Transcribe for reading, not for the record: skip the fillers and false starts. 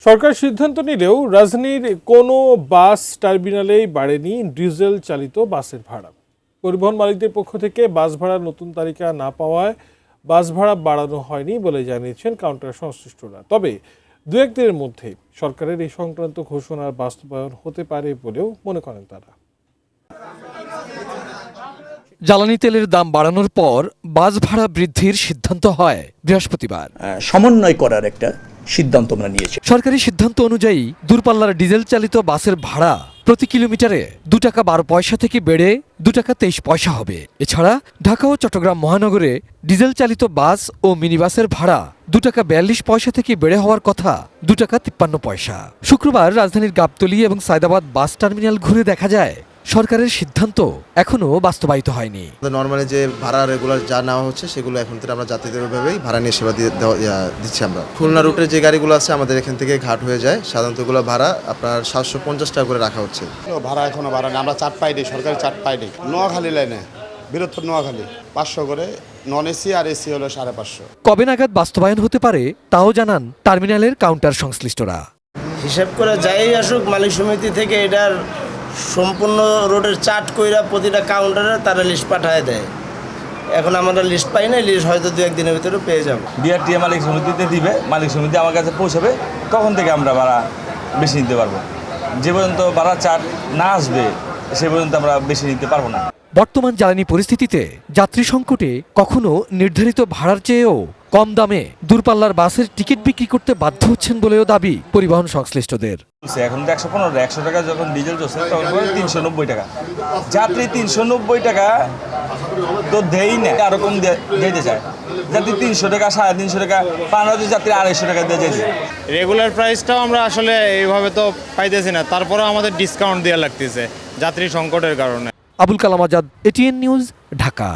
সরকার সিদ্ধান্ত নিলেও রাজধানীর কোনো বাস টার্মিনালেই বাড়েনি ডিজেল চালিত বাসের ভাড়া। পরিবহন মালিকদের পক্ষ থেকে বাস ভাড়ার নতুন তালিকা না পাওয়ায় বাস ভাড়া বাড়ানো হয়নি বলে জানিয়েছেন কাউন্টার সংশ্লিষ্টরা। তবে দু একদিনের মধ্যে সরকারের এই সংক্রান্ত ঘোষণার বাস্তবায়ন হতে পারে বলেও মনে করেন তারা। জ্বালানি তেলের দাম বাড়ানোর পর বাস ভাড়া বৃদ্ধির সিদ্ধান্ত হয় বৃহস্পতিবার। সমন্বয় করার একটা সিদ্ধান্ত আমরা নিয়েছি। সরকারি সিদ্ধান্ত অনুযায়ী দূরপাল্লার ডিজেল চালিত বাসের ভাড়া প্রতি কিলোমিটারে 2 টাকা 12 পয়সা থেকে বেড়ে 2 টাকা 23 পয়সা হবে। এছাড়া ঢাকা ও চট্টগ্রাম মহানগরে ডিজেল চালিত বাস ও মিনিবাসের ভাড়া 2 টাকা 42 পয়সা থেকে বেড়ে হওয়ার কথা 2 টাকা 53 পয়সা। শুক্রবার রাজধানীর গাবতলী এবং সায়দাবাদ বাস টার্মিনাল ঘুরে দেখা যায় সরকারের সিদ্ধান্ত এখনো বাস্তবায়িত হয়নি। নর্মালি যে ভাড়া রেগুলার যা নেওয়া হচ্ছে সেগুলো এখন থেকে আমরা যাত্রীদেরভাবেই ভাড়া নিয়ে সেবা দিচ্ছি আমরা। খুলনা রুটের যে গাড়িগুলো আছে আমাদের এখান থেকে ঘাট হয়ে যায়, সাধারণত এগুলো ভাড়া আপনার 750 টাকা করে রাখা হচ্ছে। ভাড়া এখনো বাড়া আমরা চার্ট পাইনি, সরকারি চার্ট পাইনি। নোয়াখালী লাইনে বৃহত্তর নোয়াখালী 500 করে, নন এসি আর এসি হলো 550। কবে নাগাদ বাস্তবায়ন হতে পারে তাও জানান টার্মিনালের কাউন্টার সংশ্লিষ্টরা। হিসাব করে যাই আসুক মালিক সমিতি থেকে এটার সম্পূর্ণ রোডের চার্ট কইরা প্রতিটা কাউন্টারে তারা লিস্ট পাঠায় দেয়। এখন আমরা লিস্ট পাই না, লিস্ট হয়তো 2-1 দিনের ভিতরে পেয়ে যাব। বিআরটিএ মালিক সমিতিতে দিবে, মালিক সমিতি আমার কাছে পৌঁছাবে, তখন থেকে আমরা ভাড়া বেশি নিতে পারবো। যে পর্যন্ত ভাড়া চার্ট না আসবে সে পর্যন্ত আমরা বেশি নিতে পারবো না। বর্তমান জ্বালানি পরিস্থিতিতে যাত্রী সংকটে কখনো নির্ধারিত ভাড়ার চেয়েও কম দামে দূরপাল্লার বাসের টিকিট বিক্রি করতে বাধ্য হচ্ছেন বলেও দাবি পরিবহন সংশ্লিষ্টদের। এখন তো 115 টাকা যখন ডিজেল চলছে তখন 390 টাকা, যাত্রী 390 টাকা তো দেই না, আরো কম দিতে চায়। যাত্রী 300 টাকা, 350 টাকা, 15 যাত্রী 250 টাকা দিয়ে যেতে। রেগুলার প্রাইসটাও আমরা আসলে এইভাবে তো পাইতেছি না, তারপরেও আমাদের ডিসকাউন্ট দেওয়া লাগতেছে যাত্রী সংকটের কারণে। Abul Kalam Azad, ATN news, Dhaka.